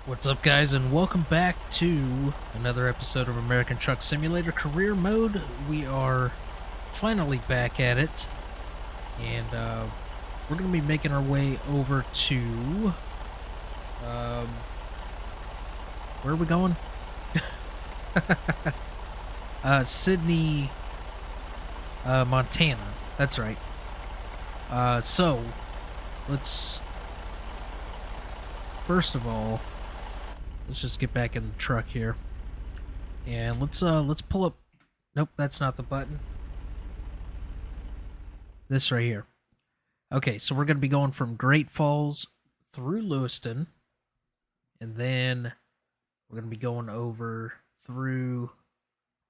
What's up, guys, and welcome back to another episode of American Truck Simulator Career Mode. We are finally back at it, and we're going to be making our way over to, where are we going? Sydney, Montana. That's right. So, let's, first of all, let's just get back in the truck here. And let's pull up. Nope, that's not the button. This right here. Okay, so we're going to be going from Great Falls through Lewiston. And then we're going to be going over through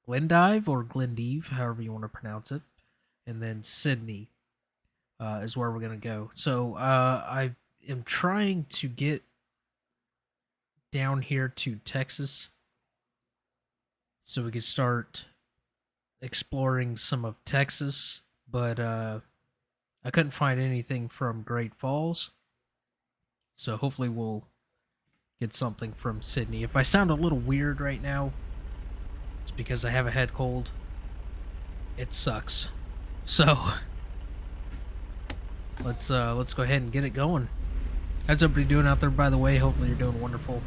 Glendive or Glendive, however you want to pronounce it. And then Sydney is where we're going to go. So I am trying to get down here to Texas so we could start exploring some of Texas, but I couldn't find anything from Great Falls, so hopefully we'll get something from Sydney. If I sound a little weird right now, it's because I have a head cold. It sucks. So let's go ahead and get it going. How's everybody doing out there, by the way? Hopefully you're doing wonderful.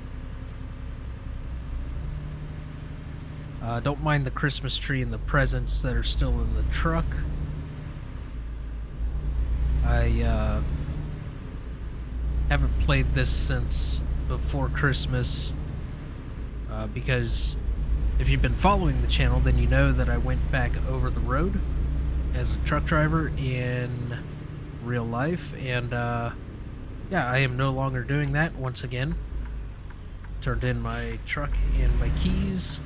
Don't mind the Christmas tree and the presents that are still in the truck. I haven't played this since before Christmas because if you've been following the channel, then you know that I went back over the road as a truck driver in real life, and yeah, I am no longer doing that once again. Turned in my truck and my keys,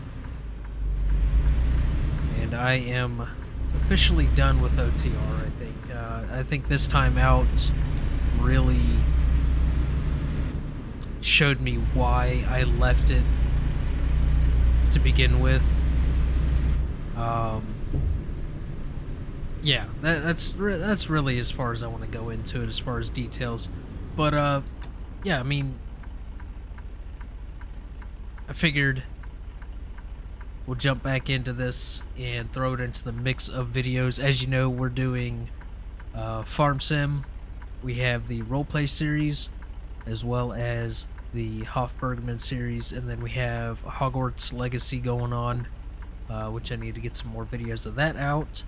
and I am officially done with OTR, I think. I think this time out really showed me why I left it to begin with. Yeah, that's really as far as I want to go into it as far as details. But, yeah, I mean, I figured we'll jump back into this and throw it into the mix of videos. As you know, we're doing Farm Sim. We have the Roleplay series, as well as the Hofbergman series, and then we have Hogwarts Legacy going on, which I need to get some more videos of that out.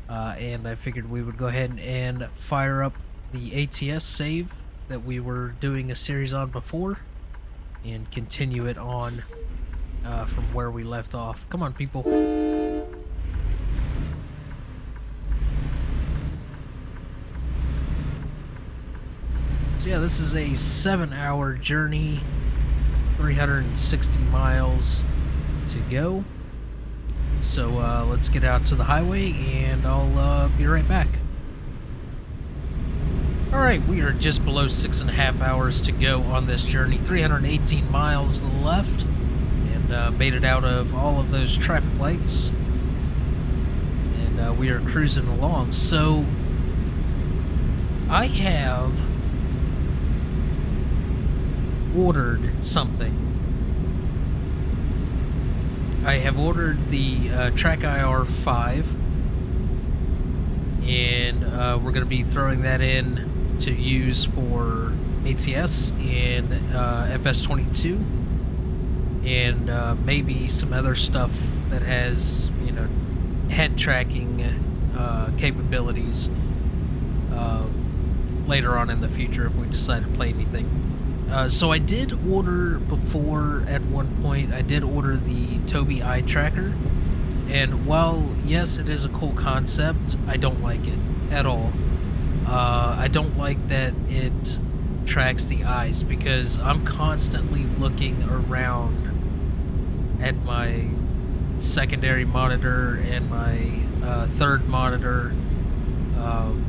And I figured we would go ahead and fire up the ATS save that we were doing a series on before, and continue it on from where we left off. Come on, people. So yeah, this is a 7-hour journey, 360 miles to go. So let's get out to the highway, and I'll be right back. Alright, we are just below 6.5 hours to go on this journey, 318 miles left. Made it out of all of those traffic lights, and we are cruising along. So I have ordered something. I have ordered the Track Ep5, and we're going to be throwing that in to use for ATS and FS22. And maybe some other stuff that has, you know, head tracking capabilities later on in the future if we decide to play anything. So I did order before, at one point, I did order the Tobii eye tracker, and while, yes, it is a cool concept, I don't like it at all. I don't like that it tracks the eyes, because I'm constantly looking around at my secondary monitor and my third monitor, and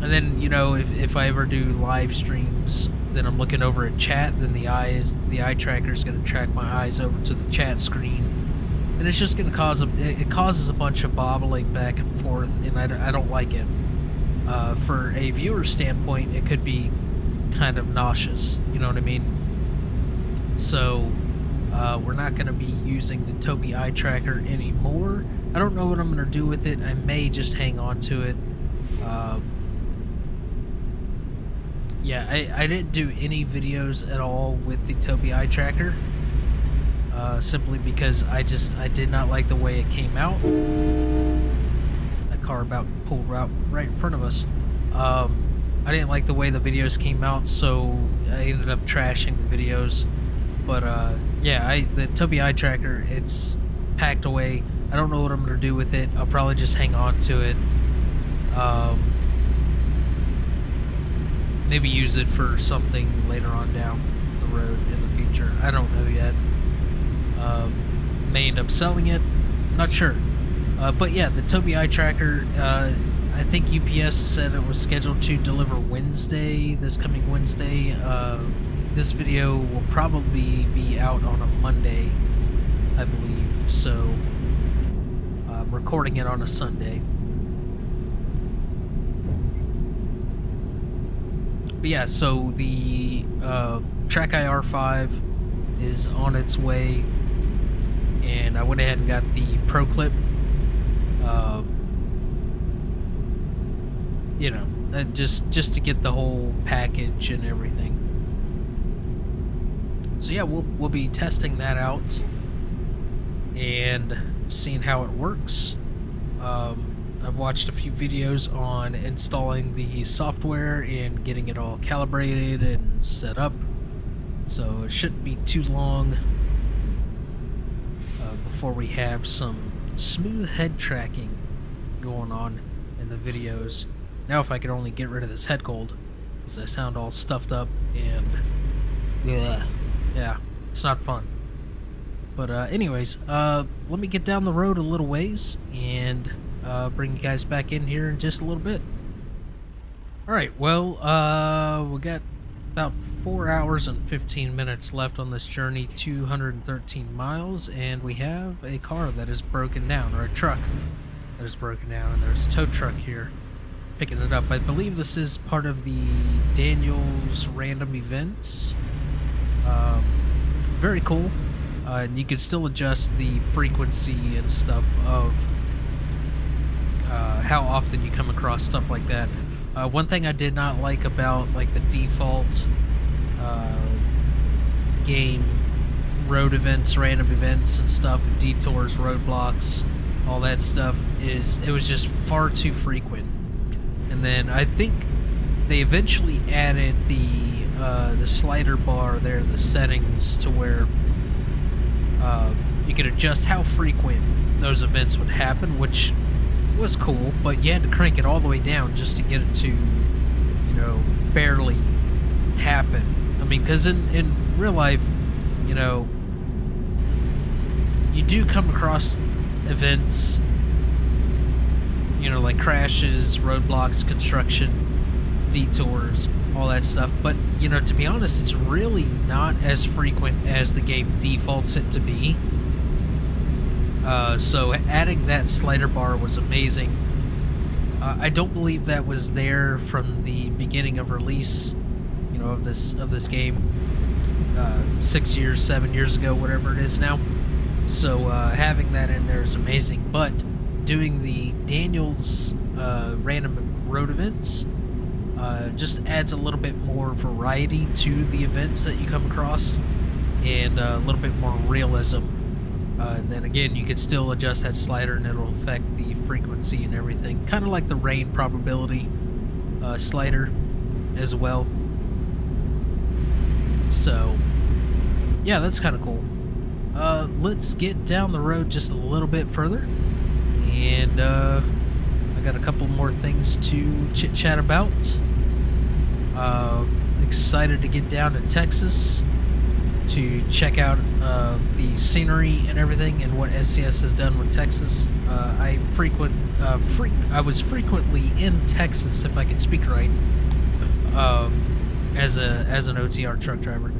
then, you know, if I ever do live streams, then I'm looking over at chat, then the eye tracker is going to track my eyes over to the chat screen, and it's just going to cause it causes a bunch of bobbling back and forth, and I don't like it. For a viewer standpoint, it could be kind of nauseous, you know what I mean? So we're not going to be using the Tobii eye tracker anymore. I don't know what I'm going to do with it. I may just hang on to it. Yeah, I didn't do any videos at all with the Tobii eye tracker. Simply because I did not like the way it came out. That car about pulled out right in front of us. I didn't like the way the videos came out, so I ended up trashing the videos. But yeah, the Tobii eye tracker, it's packed away. I don't know what I'm gonna do with it. I'll probably just hang on to it. Maybe use it for something later on down the road in the future. I don't know yet. May end up selling it. Not sure. But yeah, the Tobii eye tracker, I think UPS said it was scheduled to deliver Wednesday, this coming Wednesday. This video will probably be out on a Monday, I believe. So I'm recording it on a Sunday. But yeah, so the Trackeye R5 is on its way, and I went ahead and got the Pro Clip. You know, just to get the whole package and everything. So yeah, we'll be testing that out and seeing how it works. I've watched a few videos on installing the software and getting it all calibrated and set up, so it shouldn't be too long before we have some smooth head tracking going on in the videos. Now if I could only get rid of this head cold, because I sound all stuffed up and yeah, it's not fun. But anyways, let me get down the road a little ways and bring you guys back in here in just a little bit. Alright, well, we got about 4 hours and 15 minutes left on this journey, 213 miles, and we have a car that is broken down, or a truck that is broken down, and there's a tow truck here picking it up. I believe this is part of the Daniel's random events. Very cool. And you can still adjust the frequency and stuff of how often you come across stuff like that. One thing I did not like about like the default game road events, random events and stuff, detours, roadblocks, all that stuff, is it was just far too frequent. And then I think they eventually added the slider bar there, the settings, to where you could adjust how frequent those events would happen, which was cool, but you had to crank it all the way down just to get it to, you know, barely happen. I mean, because in real life, you know, you do come across events, you know, like crashes, roadblocks, construction, detours, all that stuff, but, you know, to be honest, it's really not as frequent as the game defaults it to be. So adding that slider bar was amazing. I don't believe that was there from the beginning of release, you know, of this game, 6 years, 7 years ago, whatever it is now. So having that in there is amazing. But doing the Daniel's random road events just adds a little bit more variety to the events that you come across, and a little bit more realism. And then again, you can still adjust that slider and it'll affect the frequency and everything, kind of like the rain probability slider as well. So yeah, that's kind of cool. Let's get down the road just a little bit further, and I got a couple more things to chit chat about. Excited to get down to Texas to check out the scenery and everything, and what SCS has done with Texas. I was frequently in Texas, if I can speak right, as an OTR truck driver.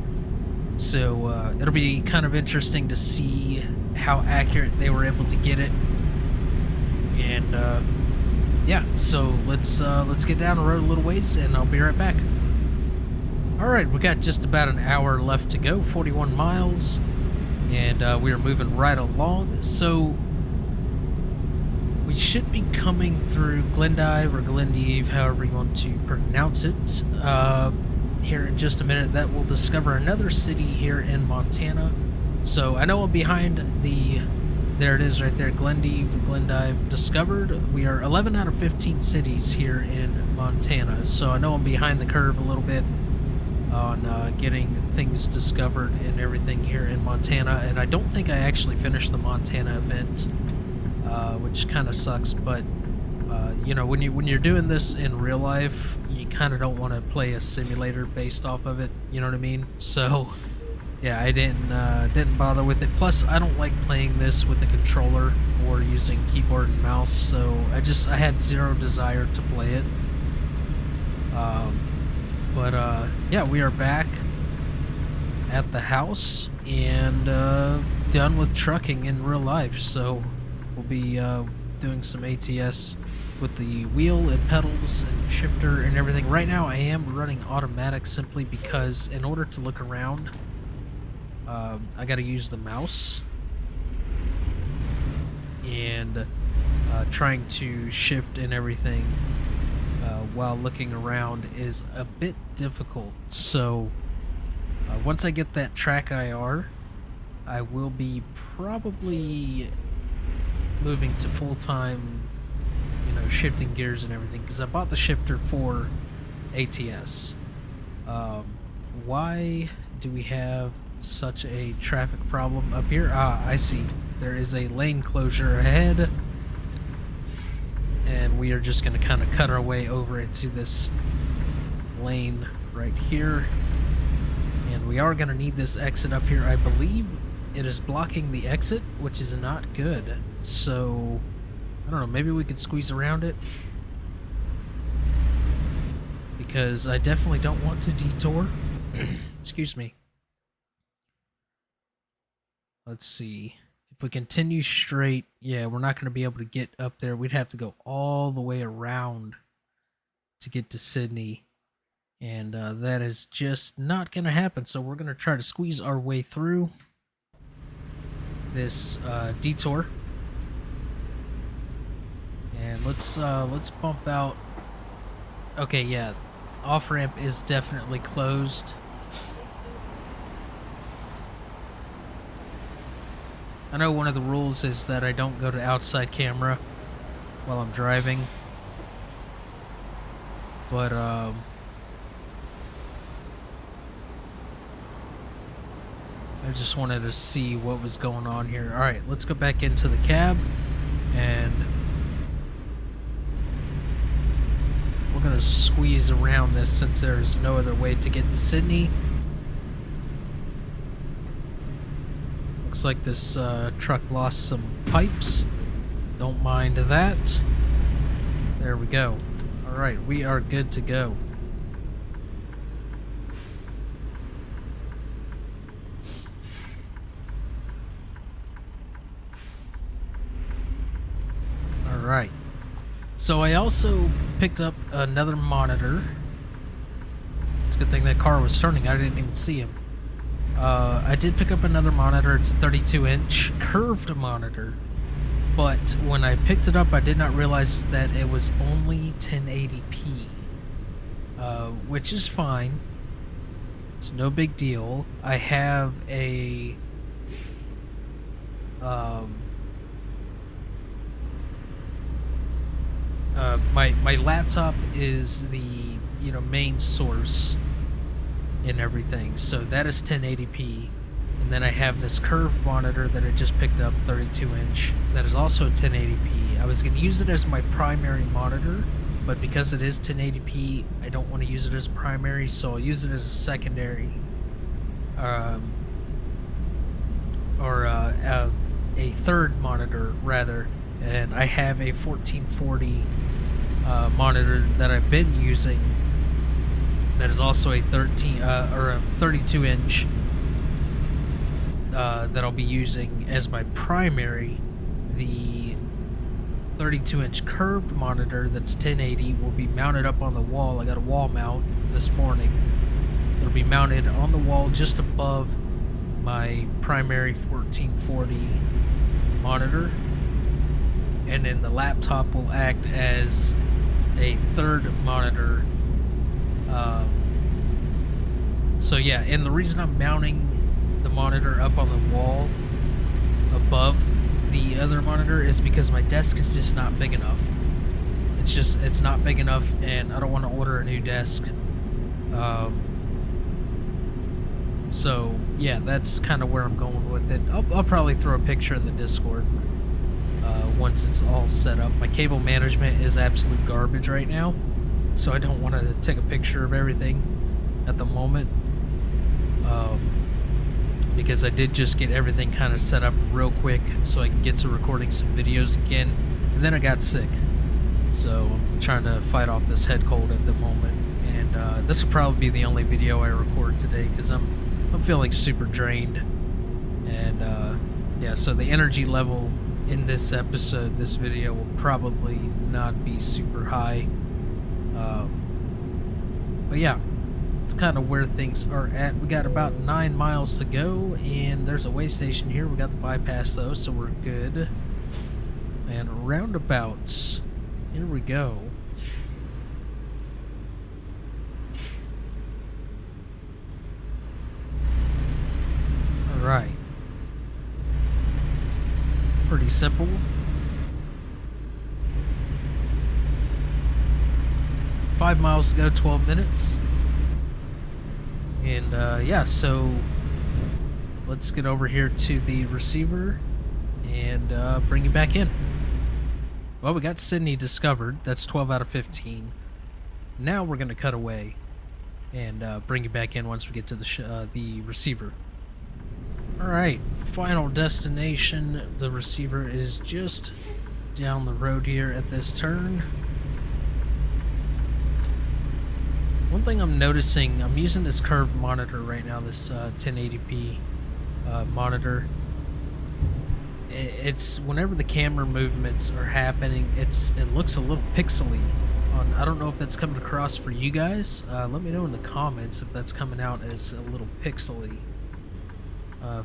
So it'll be kind of interesting to see how accurate they were able to get it. And yeah, so let's get down the road a little ways, and I'll be right back. Alright, we got just about an hour left to go, 41 miles, and we are moving right along. So we should be coming through Glendive or Glendive, however you want to pronounce it, here in just a minute. That will discover another city here in Montana. So I know I'm behind the... There it is right there, Glendive discovered. We are 11 out of 15 cities here in Montana, so I know I'm behind the curve a little bit on getting things discovered and everything here in Montana, and I don't think I actually finished the Montana event, which kind of sucks, but you know, when you're doing this in real life, you kind of don't want to play a simulator based off of it, you know what I mean? So yeah, I didn't bother with it. Plus, I don't like playing this with a controller or using keyboard and mouse, so I had zero desire to play it. Yeah, we are back at the house and done with trucking in real life, so we'll be doing some ATS with the wheel and pedals and shifter and everything. Right now I am running automatic simply because in order to look around, I gotta use the mouse, and trying to shift and everything while looking around is a bit difficult. So once I get that track IR, I will be probably moving to full-time, you know, shifting gears and everything, because I bought the shifter for ATS. Why do we have such a traffic problem up here? I see. There is a lane closure ahead, and we are just going to kind of cut our way over into this lane right here, and we are going to need this exit up here. I believe it is blocking the exit, which is not good, so I don't know, maybe we could squeeze around it, because I definitely don't want to detour. Excuse me. Let's see. If we continue straight, yeah, we're not going to be able to get up there. We'd have to go all the way around to get to Sydney, and that is just not going to happen. So we're going to try to squeeze our way through this detour, and let's bump out. Okay, yeah, off ramp is definitely closed. I know one of the rules is that I don't go to outside camera while I'm driving, but I just wanted to see what was going on here. Alright, let's go back into the cab, and we're going to squeeze around this since there's no other way to get to Sydney. Looks like this truck lost some pipes. Don't mind that. There we go. Alright, we are good to go. Alright. So I also picked up another monitor. It's a good thing that car was turning. I didn't even see him. I did pick up another monitor. It's a 32-inch curved monitor, but when I picked it up, I did not realize that it was only 1080p, which is fine. It's no big deal. I have a my laptop is the, you know, main source and everything, so that is 1080p, and then I have this curved monitor that I just picked up, 32-inch, that is also 1080p. I was going to use it as my primary monitor, but because it is 1080p, I don't want to use it as primary, so I'll use it as a secondary, or a third monitor rather. And I have a 1440 monitor that I've been using, that is also a 32-inch that I'll be using as my primary. The 32-inch curved monitor that's 1080 will be mounted up on the wall. I got a wall mount this morning, It'll be mounted on the wall just above my primary 1440 monitor, and then the laptop will act as a third monitor. So yeah, and the reason I'm mounting the monitor up on the wall above the other monitor is because my desk is just not big enough. It's not big enough, and I don't want to order a new desk. So yeah, that's kind of where I'm going with it. I'll probably throw a picture in the Discord once it's all set up. My cable management is absolute garbage right now, so I don't want to take a picture of everything at the moment, because I did just get everything kind of set up real quick so I can get to recording some videos again, and then I got sick, so I'm trying to fight off this head cold at the moment. And this will probably be the only video I record today because I'm feeling super drained. And yeah, so the energy level in this episode, this video, will probably not be super high. But yeah, it's kind of where things are at. We got about 9 miles to go, and there's a way station here. We got the bypass though, so we're good. And roundabouts, here we go. All right. Pretty simple. Five miles to go, 12 minutes. And yeah, so let's get over here to the receiver and bring you back in. Well, we got Sydney discovered. That's 12 out of 15. Now we're going to cut away and bring you back in once we get to the receiver. Alright, final destination. The receiver is just down the road here at this turn. One thing I'm noticing, I'm using this curved monitor right now, this 1080p monitor. It's whenever the camera movements are happening, it looks a little pixely. I don't know if that's coming across for you guys. Let me know in the comments if that's coming out as a little pixely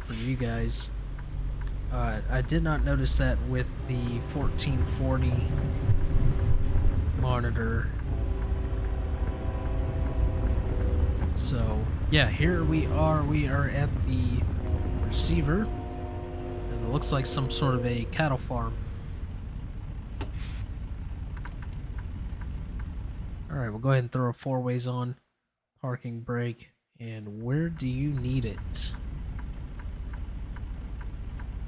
for you guys. I did not notice that with the 1440 monitor. So yeah, here we are at the receiver, and it looks like some sort of a cattle farm. Alright, we'll go ahead and throw a 4-ways on, parking brake, and where do you need it?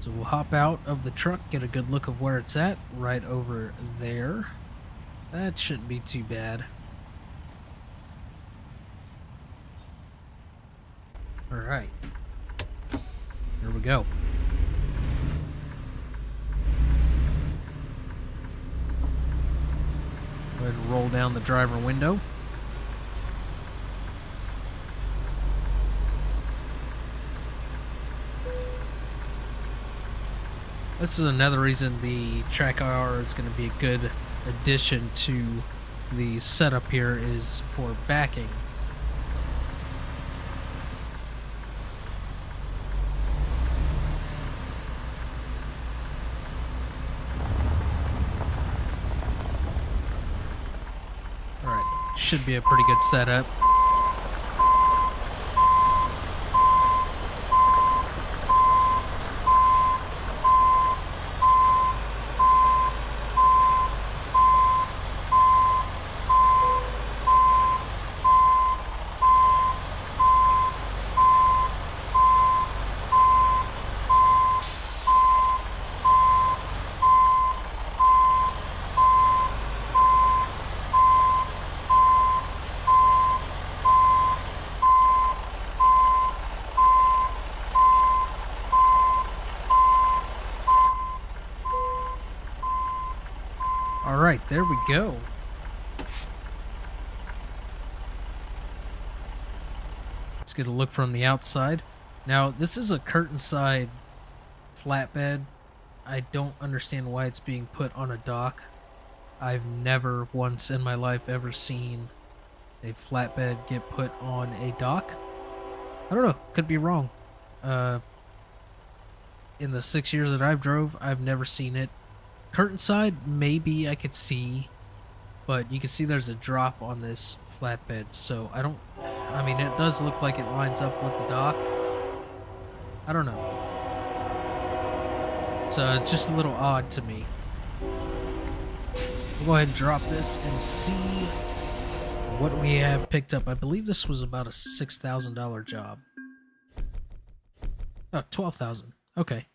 So we'll hop out of the truck, get a good look of where it's at, right over there. That shouldn't be too bad. Alright, here we go. Go ahead and roll down the driver window. This is another reason the track IR is going to be a good addition to the setup here, is for backing. Should be a pretty good setup. Alright, there we go. Let's get a look from the outside. Now, this is a curtain side flatbed. I don't understand why it's being put on a dock. I've never once in my life ever seen a flatbed get put on a dock. I don't know, could be wrong. In the 6 years that I've drove, I've never seen it. Curtain side, maybe I could see, but you can see there's a drop on this flatbed, so I mean, it does look like it lines up with the dock. I don't know. So it's just a little odd to me. We'll go ahead and drop this and see what we have picked up. I believe this was about a $6,000 job. Oh, 12,000. Okay.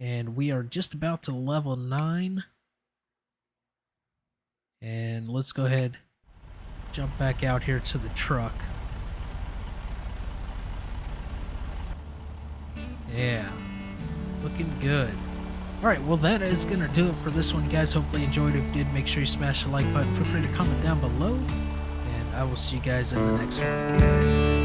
And we are just about to level 9. And let's go ahead, jump back out here to the truck. Yeah, looking good. Alright, well that is going to do it for this one, you guys. Hopefully you enjoyed. If you did, make sure you smash the like button. Feel free to comment down below. And I will see you guys in the next one.